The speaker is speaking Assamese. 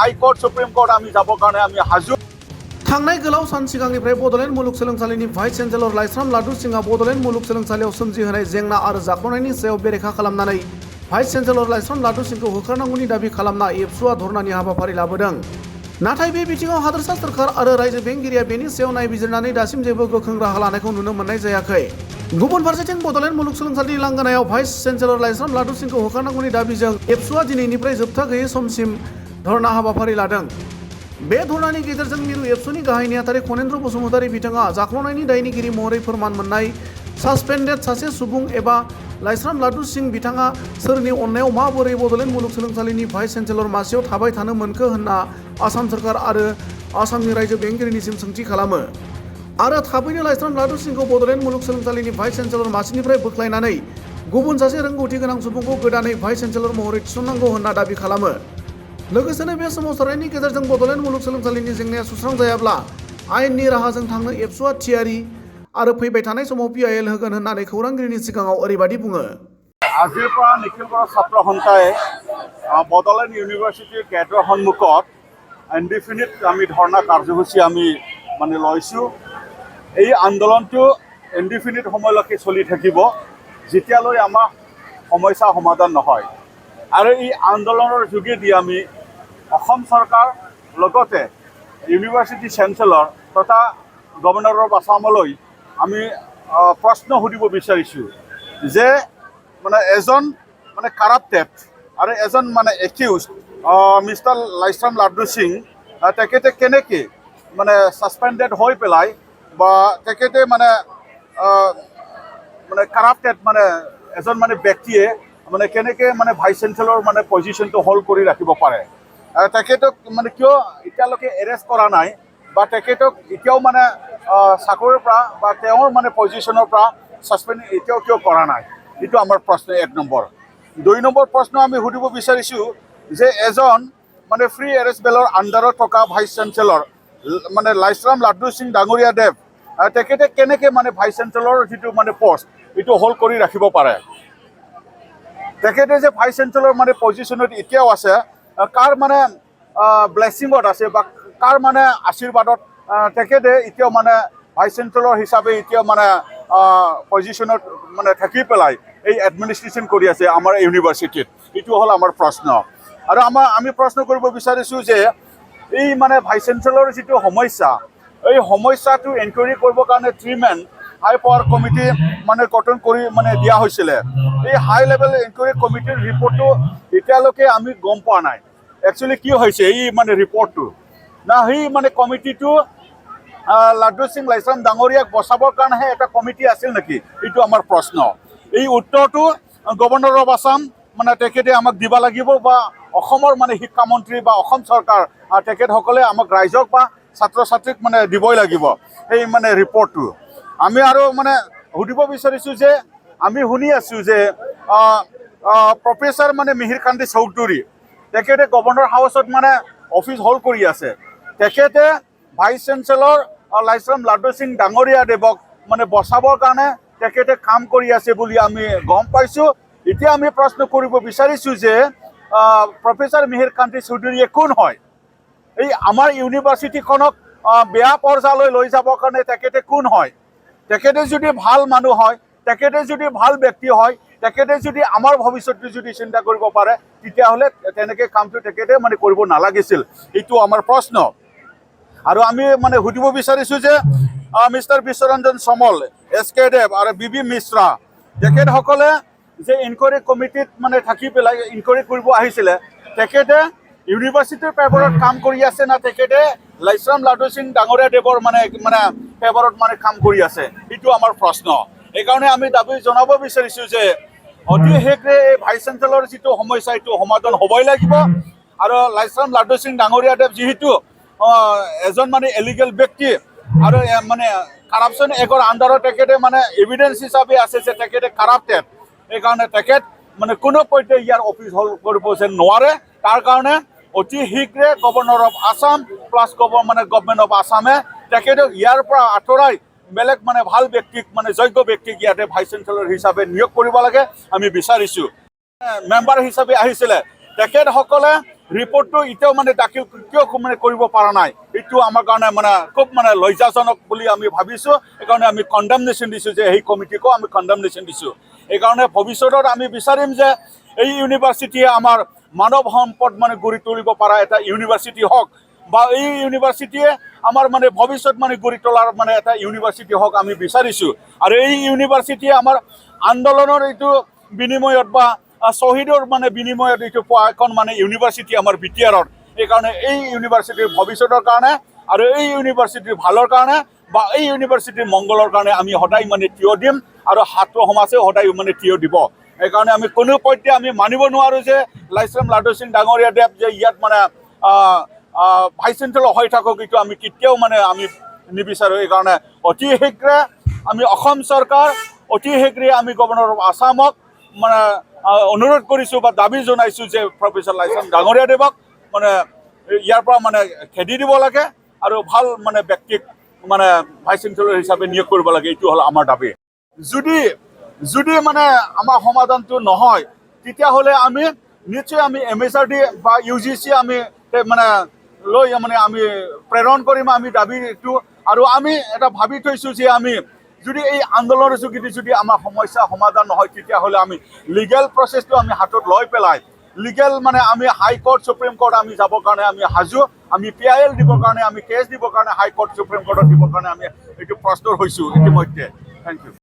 हाई कोर्ट सुप्रीम कोर्ट आमी जाबो कारणे आमी हाजु थांनाय गोलाव सान सिगांनिफ्राय बड'लेण्ड मुलुगसोलोंसालिनि भाइस चेन्सेलर लाइस्राम लादु सिंहआ बड'लेण्ड मुलुगसोलोंसालियाव सोमजिहोनाय जेंना आरो जाख्ल'नायनि सायाव बेरेखा खालामनानै भाइस चेन्सेलर लाइस्राम लादु सिंहखौ होखारनांगौनि दाबि खालामना एबसुआ धरनानि हाबाफारि लाबोदों। नाथाय बे बिथिङाव हादोरसा सोरखार आरो रायजो बेंगिरिया बेनि सायाव नायबिजिरनानै दासिम जेबो गोख्रों राहा लानायखौ नुनो मोननाय जायाखै। गुबुन फारसेथिं बड'लेण्ड मुलुगसोलोंसालिनि लांगोनायाव भाइस चेन्सेलर लाइस्राम लादु सिंहखौ होखारनांगौनि दाबिजों एबसुआ दिनैनिफ्राय जोबथा गैयै समसिम धरना हाबाफारि लादों। बे धरनानि गेजेरजों मिरु एबसुनि गाहाय नेहाथारि खनेन्द्र बसुमतारी बिथाङा जाख्ल'नायनि दायनिगिरि महरै फोरमान मोननाय सासपेन्डेड सासे सुबुं एबा लाइस्राम लादु सिंह बिथाङा सोरनि अननायाव माबोरै बड'लेण्ड मुलुगसोलोंसालिनि भाइस चेन्सेलर मासियाव थाबाय थानो मोनखो होनना आसाम सोरखार आरो आसामनि रायजो बेंगिरिनिसिम सोंथि खालामो आरो थाबैनो लाइस्राम लादु सिंहखौ बड'लेण्ड मुलुगसोलोंसालिनि भाइस चेन्सेलर मासिनिफ्राय बोख्लायनानै गुबुन सासे रोंगौथि गोनां सुबुंखौ गोदानै भाइस चेन्सेलर महरै थिसननांगौ होनना दाबि खालामो। लोगोसेनो बे सोमावसारनायनि गेजेरजों बड'लेण्ड मुलुगसोलोंसालिनि जेंनाया सुस्रांजायाब्ला आयेननि राहाजों थांनो एबसुआ थियारि आरो फैबाय थानाय समाव पिआइएल होगोन होननानै खौरांगिरिनि सिगाङाव ओरैबायदि बुङो। আজিৰ পৰা নিখিল বড়ো ছাত্ৰ সন্থাই বড'লেণ্ড ইউনিভাৰ্চিটিৰ গেটৰ সন্মুখত ইনডিফিনিট আমি ধৰ্ণা কাৰ্যসূচী আমি লৈছোঁ। এই আন্দোলনটো ইনডিফিনিট সময়লৈকে চলি থাকিব যেতিয়ালৈ আমাৰ সমস্যা সমাধান নহয়। আৰু এই আন্দোলনৰ যোগেদি আমি অসম চৰকাৰ লগতে ইউনিভাৰ্চিটি চেঞ্চেলৰ তথা গভৰ্ণৰ অফ আছামলৈ আমি প্ৰশ্ন সুধিব বিচাৰিছোঁ যে এজন কাৰাপ্টেড আৰু এজন একিউজ মিষ্টাৰ লাইস্ৰাম লাদু সিং তেখেতে কেনেকৈ ছাছপেণ্ডেড হৈ পেলাই বা তেখেতে কাৰাপ্টেড এজন ব্যক্তিয়ে কেনেকৈ ভাইচ চেঞ্চেলৰ পজিশ্যনটো হোল্ড কৰি ৰাখিব পাৰে। তেখেতক কিয় এতিয়ালৈকে এৰেষ্ট কৰা নাই বা তেখেতক এতিয়াও চাকৰিৰ পৰা বা তেওঁৰ পজিশ্যনৰ পৰা ছাছপেণ্ড এতিয়াও কিয় কৰা নাই, এইটো আমাৰ প্ৰশ্ন 1 নম্বৰ। 2 নম্বৰ প্ৰশ্ন আমি সুধিব বিচাৰিছোঁ যে এজন ফ্ৰী এৰেষ্ট বেলৰ আণ্ডাৰত থকা ভাইচ চেঞ্চেলৰ লাইস্ৰাম লাদু সিং ডাঙৰীয়া দেৱ তেখেতে কেনেকৈ ভাইচ চেঞ্চেলৰ যিটো পষ্ট এইটো হোল্ড কৰি ৰাখিব পাৰে। তেখেতে যে ভাইচ চেঞ্চেলৰ পজিশ্যনত এতিয়াও আছে কাৰ ব্লেছিঙত আছে বা কাৰ আশীৰ্বাদত তেখেতে এতিয়াও ভাইচ চেঞ্চেলৰ হিচাপে এতিয়াও পজিশ্যনত থাকি পেলাই এই এডমিনিষ্ট্ৰেশ্যন কৰি আছে আমাৰ ইউনিভাৰ্চিটিত। এইটো হ'ল আমাৰ প্ৰশ্ন। আৰু আমি প্ৰশ্ন কৰিব বিচাৰিছোঁ যে এই ভাইচ চেঞ্চেলৰ যিটো সমস্যা এই সমস্যাটো এনকুৱাৰী কৰিবৰ কাৰণে 3-man হাই পাৱাৰ কমিটি গঠন কৰি দিয়া হৈছিলে। এই হাই লেভেল এনকুৱাৰী কমিটিৰ ৰিপৰ্টটো এতিয়ালৈকে আমি গম পোৱা নাই একচুৱেলি কি হৈছে এই ৰিপৰ্টটো না সেই কমিটিটো লাদু সিং লাইস্ৰাম ডাঙৰীয়াক বচাবৰ কাৰণেহে এটা কমিটি আছিল নেকি, এইটো আমাৰ প্ৰশ্ন। এই উত্তৰটো গভৰ্ণৰ অফ আছাম তেখেতে আমাক দিব লাগিব বা অসমৰ শিক্ষামন্ত্ৰী বা অসম চৰকাৰ তেখেতসকলে আমাক ৰাইজক বা ছাত্ৰ ছাত্ৰীক দিবই লাগিব এই ৰিপৰ্টটো। আমি আৰু সুধিব বিচাৰিছোঁ যে আমি শুনি আছোঁ যে প্ৰফেচাৰ মিহিৰকান্তি চৌধুৰী তেখেতে গভৰ্ণৰ হাউচত অফিচ হোল্ড কৰি আছে। তেখেতে ভাইচ চেঞ্চেলৰ লাইস্ৰাম লাদু সিং ডাঙৰীয়া দেৱক বচাবৰ কাৰণে তেখেতে কাম কৰি আছে বুলি আমি গম পাইছোঁ। এতিয়া আমি প্ৰশ্ন কৰিব বিচাৰিছোঁ যে প্ৰফেচাৰ মিহিৰকান্তি চৌধুৰীয়ে কোন হয়, এই আমাৰ ইউনিভাৰ্চিটিখনক বেয়া পৰ্যায়লৈ লৈ যাবৰ কাৰণে তেখেতে কোন হয়। তেখেতে যদি ভাল মানুহ হয়, তেখেতে যদি ভাল ব্যক্তি হয়, তেখেতে যদি আমাৰ ভৱিষ্যতটো যদি চিন্তা কৰিব পাৰে তেতিয়াহ'লে তেনেকৈ কামটো তেখেতে কৰিব নালাগিছিল, এইটো আমাৰ প্ৰশ্ন। আৰু আমি সুধিব বিচাৰিছোঁ যে মিষ্টাৰ বিশ্বৰঞ্জন সমল, SK দেৱ আৰু BB মিশ্ৰা তেখেতসকলে যে ইনকুৱাৰী কমিটিত থাকি পেলাই ইনকুৱাৰী কৰিব আহিছিলে তেখেতে ইউনিভাৰ্চিটিৰ পেপাৰত কাম কৰি আছে না তেখেতে লাইস্ৰাম লাদু সিং ডাঙৰীয়া দেৱৰ পেপাৰত কাম কৰি আছে, এইটো আমাৰ প্ৰশ্ন। এইকাৰণে আমি দাবী জনাব বিচাৰিছোঁ যে অতি শীঘ্ৰে এই ভাইচ চেঞ্চেলৰ যিটো সমস্যা এইটো সমাধান হ'বই লাগিব। আৰু লাইস্ৰাম লাদু সিং ডাঙৰীয়া দেৱ যিহেতু এজন এলিগেল ব্যক্তি আৰু কাৰাপশ্যন একৰ আণ্ডাৰত তেখেতে এভিডেঞ্চ হিচাপে আছে যে তেখেতে কাৰাপ্টেড। সেইকাৰণে তেখেত কোনো পৰ্যায়ে ইয়াৰ অফিচ হোল্ড কৰিব যেন নোৱাৰে। তাৰ কাৰণে অতি শীঘ্ৰে governor of Assam plus government of আছামে তেখেতক ইয়াৰ পৰা আঁতৰাই বেলেগ ভাল ব্যক্তিক যোগ্য ব্যক্তিক ইয়াতে ভাইচ চেঞ্চেলৰ হিচাপে নিয়োগ কৰিব লাগে আমি বিচাৰিছোঁ। মেম্বাৰ হিচাপে আহিছিলে তেখেতসকলে ৰিপৰ্টটো এতিয়াও মানে দাখিল কিয় মানে কৰিব পৰা নাই এইটো আমাৰ কাৰণে মানে খুব মানে লজ্জাজনক বুলি আমি ভাবিছোঁ সেইকাৰণে আমি কণ্ডেমনেশ্যন দিছোঁ যে সেই কমিটিকো আমি কণ্ডেমনেশ্যন দিছোঁ সেইকাৰণে ভৱিষ্যতত আমি বিচাৰিম যে এই ইউনিভাৰ্চিটিয়ে আমাৰ মানৱ সম্পদ মানে গঢ়ি তুলিব পৰা এটা ইউনিভাৰ্চিটি হওক বা এই ইউনিভাৰ্চিটিয়ে আমাৰ মানে ভৱিষ্যত মানে গঢ়ি তোলাৰ মানে এটা ইউনিভাৰ্চিটি হওক আমি বিচাৰিছোঁ আৰু এই ইউনিভাৰ্চিটিয়ে আমাৰ আন্দোলনৰ এইটো বিনিময়ত বা শ্বহীদৰ মানে বিনিময়ত এইটো পোৱা এখন মানে ইউনিভাৰ্চিটি আমাৰ বিটিআৰত সেইকাৰণে এই ইউনিভাৰ্চিটিৰ ভৱিষ্যতৰ কাৰণে আৰু এই ইউনিভাৰ্চিটিৰ ভালৰ কাৰণে বা এই ইউনিভাৰ্চিটিৰ মংগলৰ কাৰণে আমি সদায় মানে থিয় দিম আৰু ছাত্ৰ সমাজেও সদায় মানে থিয় দিব সেইকাৰণে আমি কোনো পধ্যে আমি মানিব নোৱাৰোঁ যে লাইছৰাম লাডু সিং ডাঙৰীয়াদেৱ যে ইয়াত মানে ভাইচ চেঞ্চেলৰ হৈ থাকক এইটো আমি কেতিয়াও মানে আমি নিবিচাৰোঁ সেইকাৰণে অতি শীঘ্ৰে আমি অসম চৰকাৰ অতি শীঘ্ৰে আমি গভৰ্ণৰ অফ আছামক মানে অনুৰোধ কৰিছোঁ বা দাবী জনাইছোঁ যে প্ৰফেচাৰ লাইছৰাম ডাঙৰীয়াদেৱক মানে ইয়াৰ পৰা মানে খেদি দিব লাগে আৰু ভাল মানে ব্যক্তিক মানে ভাইচ চেঞ্চেলৰ হিচাপে নিয়োগ কৰিব লাগে এইটো হ'ল আমাৰ দাবী যদি মানে আমাৰ সমাধানটো নহয় তেতিয়াহ'লে আমি নিশ্চয় আমি MHRD বা UGC আমি মানে লৈ মানে আমি প্ৰেৰণ কৰিম আমি দাবীটো আৰু আমি এটা ভাবি থৈছোঁ যে আমি যদি এই আন্দোলনৰ যোগেদি যদি আমাৰ সমস্যা সমাধান নহয় তেতিয়াহ'লে আমি লিগেল প্ৰচেছটো আমি হাতত লৈ পেলাই লিগেল মানে আমি হাইকোৰ্ট সুপ্ৰিম কোৰ্ট আমি যাবৰ কাৰণে আমি সাজু আমি PIL দিবৰ কাৰণে আমি কেছ দিবৰ কাৰণে হাইকোৰ্ট সুপ্ৰিম কোৰ্টত দিবৰ কাৰণে আমি এইটো প্ৰস্তুত হৈছোঁ ইতিমধ্যে থেংক ইউ